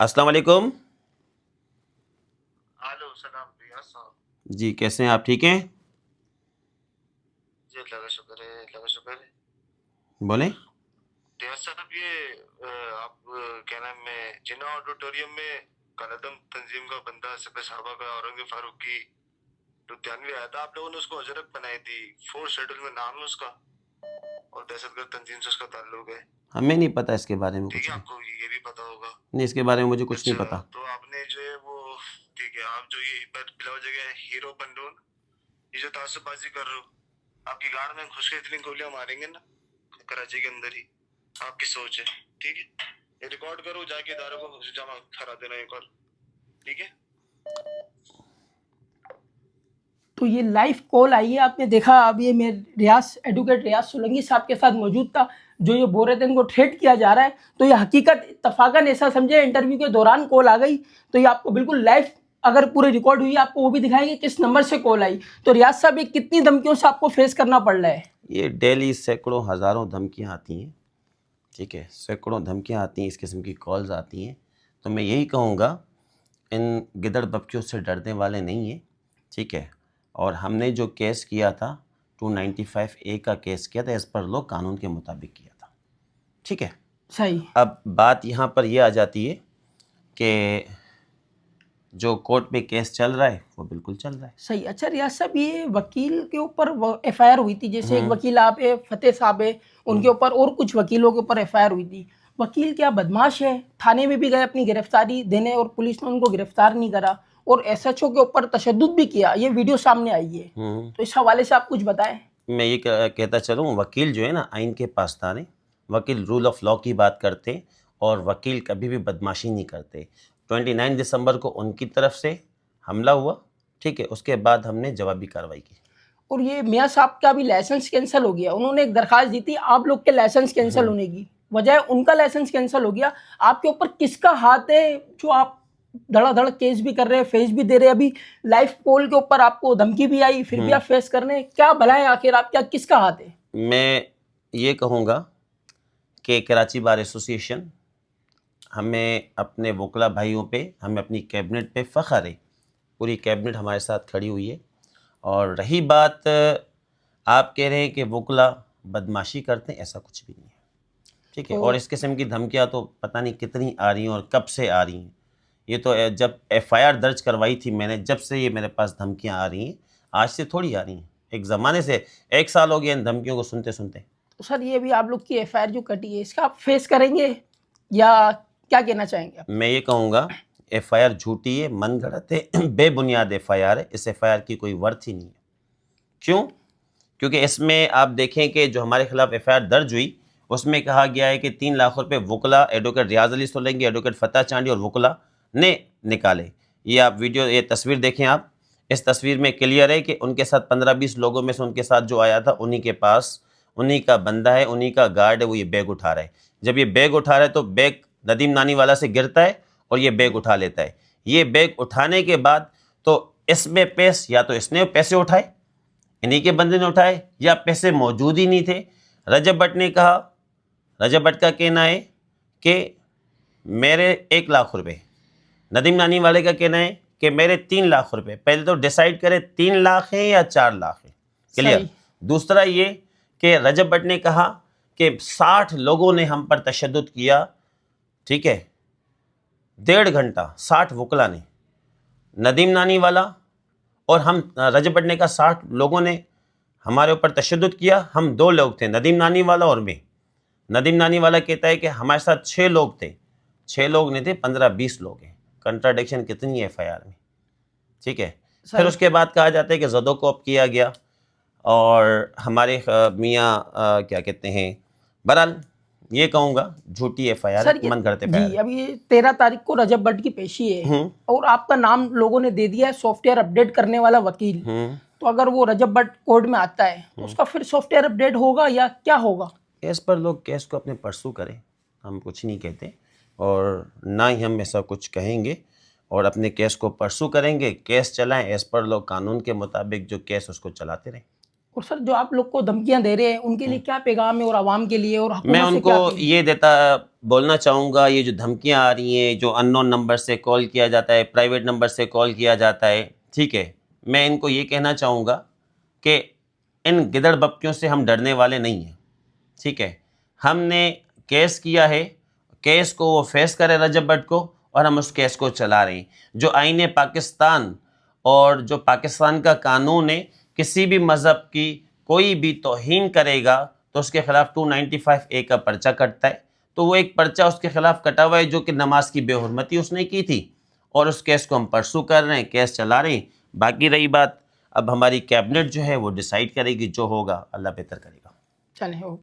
السلام علیکم. ہلو سلام ریاض صاحب. جی کیسے ہیں آپ؟ ٹھیک ہیں؟ جی اللہ کا شکر ہے، اللہ کا شکر ہے. بولیں. ریاض صاحب یہ آپ کیا نام ہے جنا آڈیٹوریم میں کالعدم تنظیم کا بندہ سپہ صحابہ کا اورنگزیب فاروق کی لدھیانوی آیا تھا، آپ لوگوں نے اس کو اجرک بنائی تھی، 4 شیڈول میں نام ہے اس کا اور دہشت گرد تنظیم سے اس کا تعلق ہے. ہمیں نہیں پتہ اس کے بارے میں ٹھیک کچھ ہے، بھی. آپ کو یہ بھی پتا ہوگا. نہیں، اس کے بارے میں مجھے کچھ نہیں اچھا، پتہ. تو آپ نے جو ہے وہ ٹھیک ہے، آپ جو یہ بلا وجہ ہیرو پنڈون یہ جو تعصب بازی کر رہے ہو، آپ کی گاڑ میں گھس کے اتنی گولیاں ماریں گے نا کراچی کے اندر ہی. آپ کی سوچ ہے، ٹھیک ہے. یہ ریکارڈ کرو، جا کے اداروں کو جمع کرا دینا ایک اور، ٹھیک ہے. تو یہ لائیو کال آئی ہے، آپ نے دیکھا. اب یہ میں ایڈوکیٹ ریاض سولنگی صاحب کے ساتھ موجود تھا. جو یہ بول رہے تھے ان کو تھریٹ کیا جا رہا ہے، تو یہ حقیقت اتفاقاً ایسا سمجھے انٹرویو کے دوران کال آ گئی. تو یہ آپ کو بالکل لائیو اگر پورے ریکارڈ ہوئی آپ کو وہ بھی دکھائیں گے کس نمبر سے کال آئی. تو ریاض صاحب یہ کتنی دھمکیوں سے آپ کو فیس کرنا پڑ رہا ہے؟ یہ ڈیلی سینکڑوں ہزاروں دھمکیاں آتی ہیں. ٹھیک ہے، سینکڑوں دھمکیاں آتی ہیں، اس قسم کی کالز آتی ہیں. تو میں یہی کہوں گا ان گدڑ بپچوں سے ڈرنے والے نہیں ہیں. ٹھیک ہے. اور ہم نے جو کیس کیا تھا 295A کا کیس کیا تھا، ایز پر لو قانون کے مطابق کیا تھا. ٹھیک ہے. صحیح. اب بات یہاں پر یہ آ جاتی ہے کہ جو کورٹ میں کیس چل رہا ہے وہ بالکل چل رہا ہے. صحیح. اچھا ریاض صاحب، یہ وکیل کے اوپر ایف آئی آر ہوئی تھی، جیسے ایک وکیل آپ فتح صاحب ہے، ان کے اوپر اور کچھ وکیلوں کے اوپر ایف آئی آر ہوئی تھی. وکیل کیا بدماش ہے؟ تھانے میں بھی گئے اپنی گرفتاری دینے اور پولیس نے ان کو گرفتار نہیں کرا، اور ایس ایچ او کے اوپر تشدد بھی کیا. یہ ویڈیو سامنے آئی ہے، تو اس حوالے سے آپ کچھ بتائیں. میں یہ کہتا چلوں، وکیل جو ہے نا آئین کے پاسدار ہیں. وکیل رول آف لا کی بات کرتے ہیں، اور وکیل کبھی بھی بدماشی نہیں کرتے. 29 دسمبر کو ان کی طرف سے حملہ ہوا. ٹھیک ہے. اس کے بعد ہم نے جوابی کارروائی کی. اور یہ میاں صاحب کا بھی لائسنس کینسل ہو گیا. انہوں نے ایک درخواست دی تھی آپ لوگ کے لائسنس کینسل ہونے کی، وجہ ان کا لائسنس کینسل ہو گیا. آپ کے اوپر کس کا ہاتھ ہے جو آپ دھڑا دھڑ کیس بھی کر رہے ہیں، فیس بھی دے رہے ہیں؟ ابھی لائف پول کے اوپر آپ کو دھمکی بھی آئی، پھر بھی آپ فیس کر رہے ہیں. کیا بھلا ہے آخر آپ کیا کس کا ہاتھ ہے؟ میں یہ کہوں گا کہ کراچی بار ایسوسی ایشن، ہمیں اپنے وکلا بھائیوں پہ، ہمیں اپنی کیبنٹ پہ فخر ہے. پوری کیبنٹ ہمارے ساتھ کھڑی ہوئی ہے. اور رہی بات آپ کہہ رہے ہیں کہ وکلا بدماشی کرتے ہیں، ایسا کچھ بھی نہیں ہے. ٹھیک ہے. اور اس قسم کی دھمکیاں تو پتہ نہیں کتنی آ رہی ہیں اور کب سے آ رہی ہیں. یہ تو جب ایف آئی آر درج کروائی تھی میں نے، جب سے یہ میرے پاس دھمکیاں آ رہی ہیں. آج سے تھوڑی آ رہی ہیں، ایک زمانے سے. 1 سال ہو گیا ان دھمکیوں کو سنتے سنتے. تو سر یہ بھی آپ لوگ کی ایف آئی آر جو کٹی ہے، اس کا آپ فیس کریں گے یا کیا کہنا چاہیں گے آپ؟ میں یہ کہوں گا ایف آئی آر جھوٹی ہے، من گھڑت ہے، بے بنیاد ایف آئی آر ہے. اس ایف آئی آر کی کوئی ورتھ ہی نہیں ہے. کیوں؟ کیونکہ اس میں آپ دیکھیں کہ جو ہمارے خلاف ایف آئی آر درج ہوئی اس میں کہا گیا ہے کہ 3 لاکھ روپے وکلا ایڈوکیٹ ریاض علی سولنگی، ایڈوکیٹ فتح چانڈی اور وکلا نے نکالے. یہ آپ ویڈیو، یہ تصویر دیکھیں آپ. اس تصویر میں کلیئر ہے کہ ان کے ساتھ 15-20 لوگوں میں سے ان کے ساتھ جو آیا تھا انہی کے پاس، انہی کا بندہ ہے، انہی کا گارڈ ہے، وہ یہ بیگ اٹھا رہا ہے. جب یہ بیگ اٹھا رہا ہے تو بیگ ندیم نانی والا سے گرتا ہے اور یہ بیگ اٹھا لیتا ہے. یہ بیگ اٹھانے کے بعد تو اس میں یا تو اس نے پیسے اٹھائے، انہی کے بندے نے اٹھائے، یا پیسے موجود ہی نہیں تھے. رجب بٹ نے کہا، رجب بٹ کا کہنا ہے کہ میرے 1 لاکھ روپے، ندیم نانی والے کا کہنا ہے کہ میرے 3 لاکھ روپے. پہلے تو ڈیسائیڈ کرے 3 لاکھ ہیں یا 4 لاکھ ہیں. کلیئر. دوسرا یہ کہ رجب بٹ نے کہا کہ 60 لوگوں نے ہم پر تشدد کیا. ٹھیک ہے. 1.5 گھنٹہ 60 وکلا نے، ندیم نانی والا اور ہم. رجب بٹ نے کہا 60 لوگوں نے ہمارے اوپر تشدد کیا، ہم 2 لوگ تھے، ندیم نانی والا اور میں. ندیم نانی والا کہتا ہے کہ ہمارے ساتھ 6 لوگ تھے. 6 لوگ نہیں تھے، 15-20 لوگ ہیں. کنٹراڈکشن کتنی ہے ایف آئی آر میں. ٹھیک ہے. پھر اس کے بعد کہا جاتا ہے کہ زدو کو اپ کیا گیا اور ہمارے میاں کیا کہتے ہیں. بہرحال یہ کہوں گا جھوٹی ایف آئی آر، من گھڑتے پیار. جی، ابھی 13 تاریخ کو رجب بٹ کی پیشی ہے اور آپ کا نام لوگوں نے دے دیا ہے سافٹ ویئر اپڈیٹ کرنے والا وکیل. تو اگر وہ رجب بٹ کورٹ میں آتا ہے تو اس کا پھر سافٹ ویئر اپڈیٹ ہوگا یا کیا ہوگا؟ اس پر لوگ کیس کو اپنے پرسو کریں، ہم کچھ نہیں کہتے اور نہ ہی ہم ایسا کچھ کہیں گے. اور اپنے کیس کو پرسو کریں گے، کیس چلائیں، ایز پر لوگ قانون کے مطابق جو کیس اس کو چلاتے رہیں. اور سر جو آپ لوگ کو دھمکیاں دے رہے ہیں ان کے لیے کیا پیغام ہے اور عوام کے لیے اور میں حکومت ان سے کو کیا اپیل؟ یہ بولنا چاہوں گا، یہ جو دھمکیاں آ رہی ہیں، جو ان نون نمبر سے کال کیا جاتا ہے، پرائیویٹ نمبر سے کال کیا جاتا ہے، ٹھیک ہے، میں ان کو یہ کہنا چاہوں گا کہ ان گدڑ بپکیوں سے ہم ڈرنے والے نہیں ہیں، ٹھیک ہے. ہم نے کیس کیا ہے، کیس کو وہ فیس کرے رجب بٹ کو، اور ہم اس کیس کو چلا رہے ہیں. جو آئین پاکستان اور جو پاکستان کا قانون ہے، کسی بھی مذہب کی کوئی بھی توہین کرے گا تو اس کے خلاف 295A کا پرچہ کٹتا ہے. تو وہ ایک پرچہ اس کے خلاف کٹا ہوا ہے جو کہ نماز کی بے حرمتی اس نے کی تھی، اور اس کیس کو ہم پرسو کر رہے ہیں، کیس چلا رہے ہیں. باقی رہی بات، اب ہماری کیبنٹ جو ہے وہ ڈیسائیڈ کرے گی، جو ہوگا اللہ بہتر کرے گا. چلیں